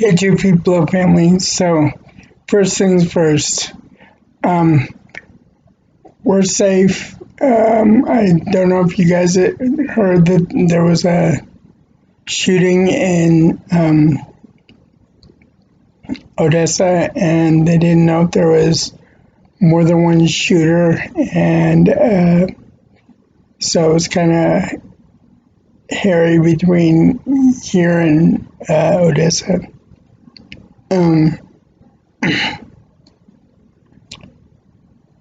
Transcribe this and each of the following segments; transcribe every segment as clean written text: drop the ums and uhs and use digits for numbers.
Hey, two people of family. So, first things first, um, we're safe. I don't know if you guys heard that there was a shooting in Odessa, and they didn't know if there was more than one shooter, and so it was kind of hairy between here and Odessa. Um,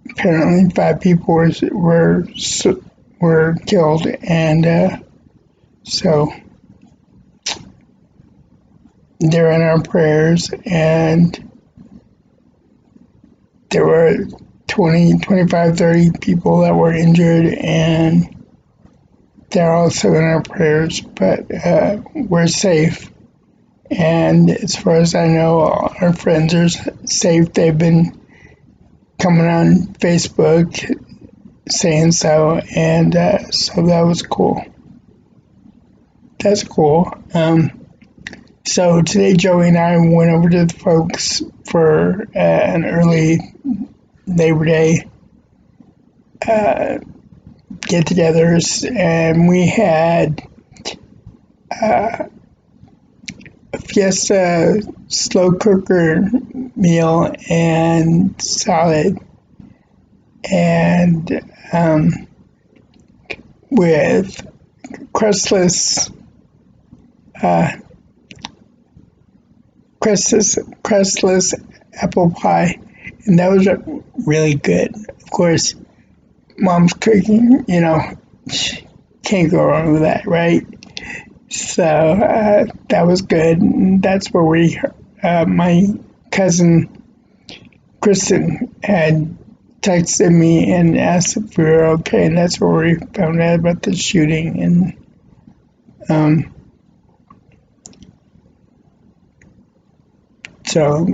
Apparently, five people were killed, and so they're in our prayers. And there were 20, 25, 30 people that were injured, and they're also in our prayers. But we're safe, and as far as I know, all our friends are safe. They've been coming on Facebook saying so, and so that was cool. That's cool. So today, Joey and I went over to the folks for an early Labor Day get-togethers, and we had a Fiesta slow cooker meal and salad, and with crustless uh, crustless apple pie, and that was really good. Of course, mom's cooking, can't go wrong with that, right? So that was good. And that's where my cousin Kristen had texted me and asked if we were okay, and that's where we found out about the shooting. And so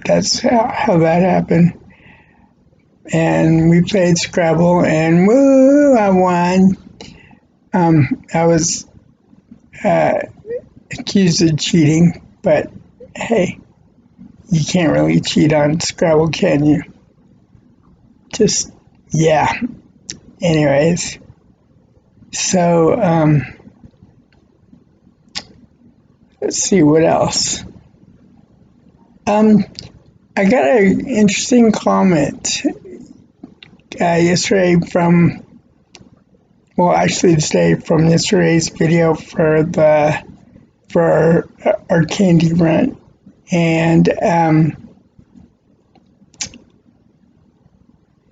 that's how that happened. And we played Scrabble, and woo, I won. I was accused of cheating, but hey, you can't really cheat on Scrabble, can you? Just, yeah. Anyways, so let's see what else. I got an interesting comment yesterday actually today from yesterday's video for our candy run, and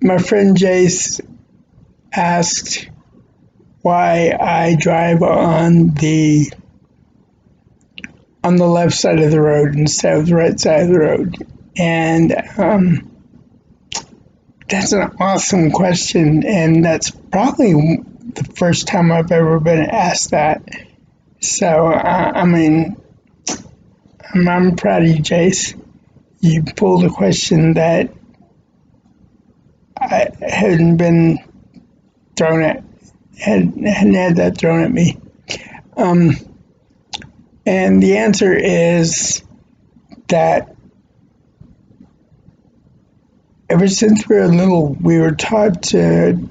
my friend Jace asked why I drive on the left side of the road instead of the right side of the road, and that's an awesome question, and that's probably the first time I've ever been asked that. So I'm proud of you, Jace. You pulled a question that I hadn't been thrown at, hadn't had that thrown at me. And the answer is that ever since we were little, we were taught to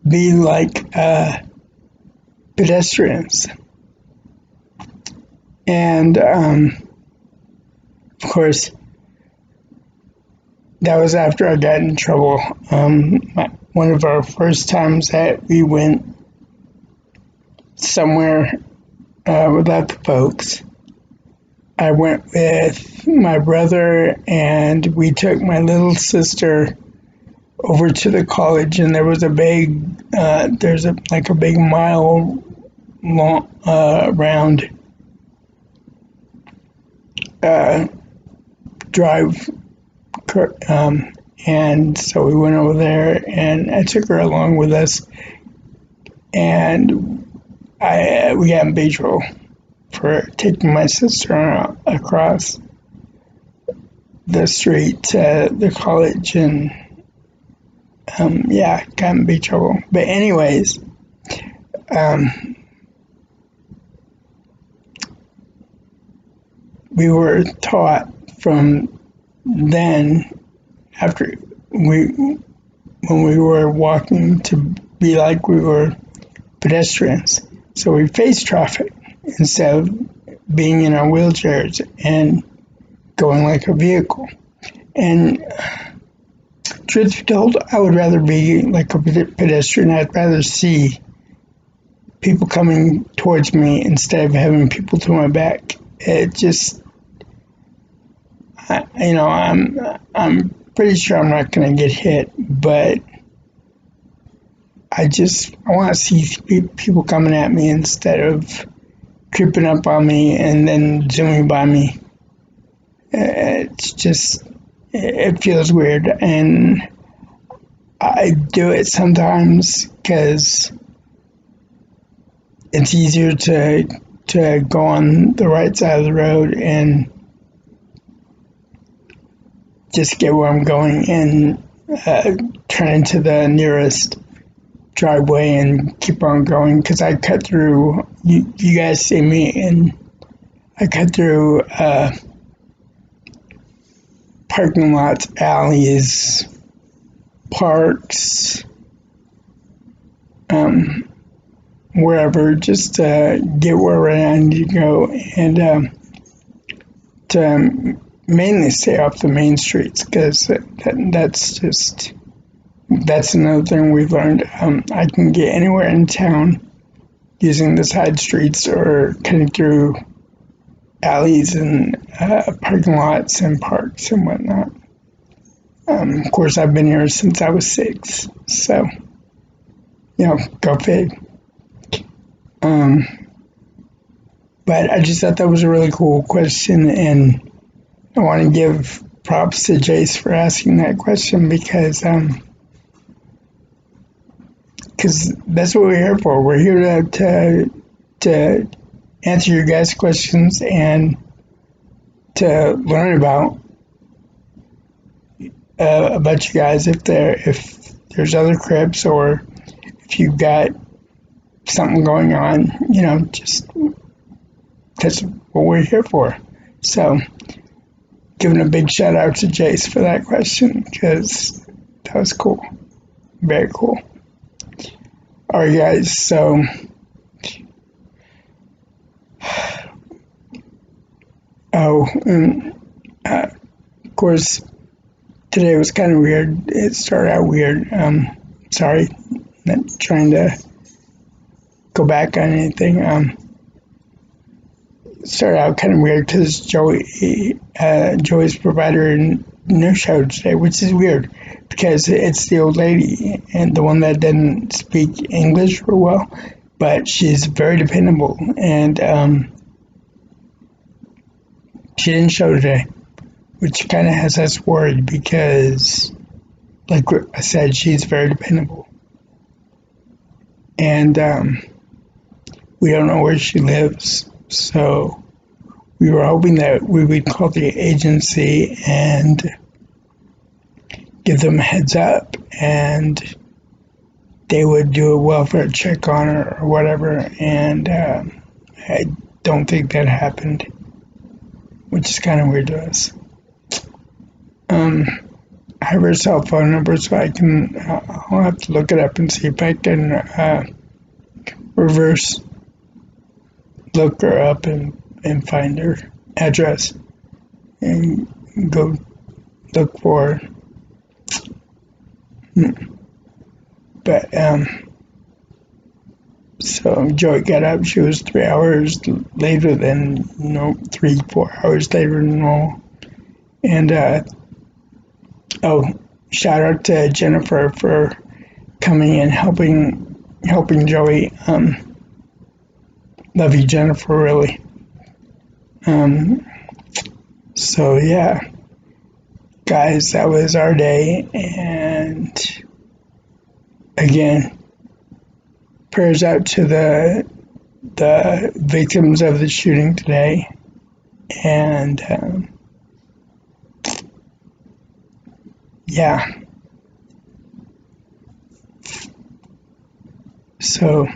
be like pedestrians. And of course, that was after I got in trouble. One of our first times that we went somewhere without the folks, I went with my brother, and we took my little sister over to the college, and there was a big, like a big mile long round drive, and so we went over there, and I took her along with us, and we got in big trouble for taking my sister across the street to the college, and got in big trouble. But anyways, we were taught from then, after we when we were walking, to be like we were pedestrians. So we face traffic instead of being in our wheelchairs and going like a vehicle. And truth be told, I would rather be like a pedestrian. I'd rather see people coming towards me instead of having people to my back. It just, I'm pretty sure I'm not going to get hit, but I want to see people coming at me instead of creeping up on me and then zooming by me. It's just, it feels weird, and I do it sometimes because it's easier to go on the right side of the road and just get where I'm going and turn into the nearest driveway and keep on going, because I cut through, you guys see me, and I cut through parking lots, alleys, parks, wherever, just to get where I need to go, and to mainly stay off the main streets, because that's another thing we've learned. I can get anywhere in town using the side streets or cutting through alleys and parking lots and parks and whatnot. Of course, I've been here since I was 6, so, go fig. But I just thought that was a really cool question, and I want to give props to Jace for asking that question, because that's what we're here for. We're here to answer your guys' questions and to learn about you guys, if there's other cribs, or if you've got something going on, just that's what we're here for. So, giving a big shout out to Jace for that question, because that was cool. Very cool. All right, guys. So, of course, today was kind of weird. It started out weird. Sorry, not trying to go back on anything. It started out kind of weird because Joey's provider no show today, which is weird because it's the old lady and the one that didn't speak English real well, but she's very dependable, and she didn't show today, which kind of has us worried because, like I said, she's very dependable. And we don't know where she lives, so we were hoping that we would call the agency and give them a heads up, and they would do a welfare check on her or whatever, and I don't think that happened, which is kind of weird to us. I have her cell phone number, so I'll have to look it up and see if I can reverse look her up and find her address and go look for her. But so Joy got up. She was 3 hours later than 3-4 hours later than normal. And shout out to Jennifer for coming and helping Joey. Love you, Jennifer, really. So yeah, guys, that was our day, and again, prayers out to the victims of the shooting today, and yeah. So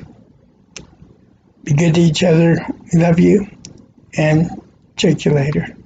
be good to each other. We love you, and Check you later.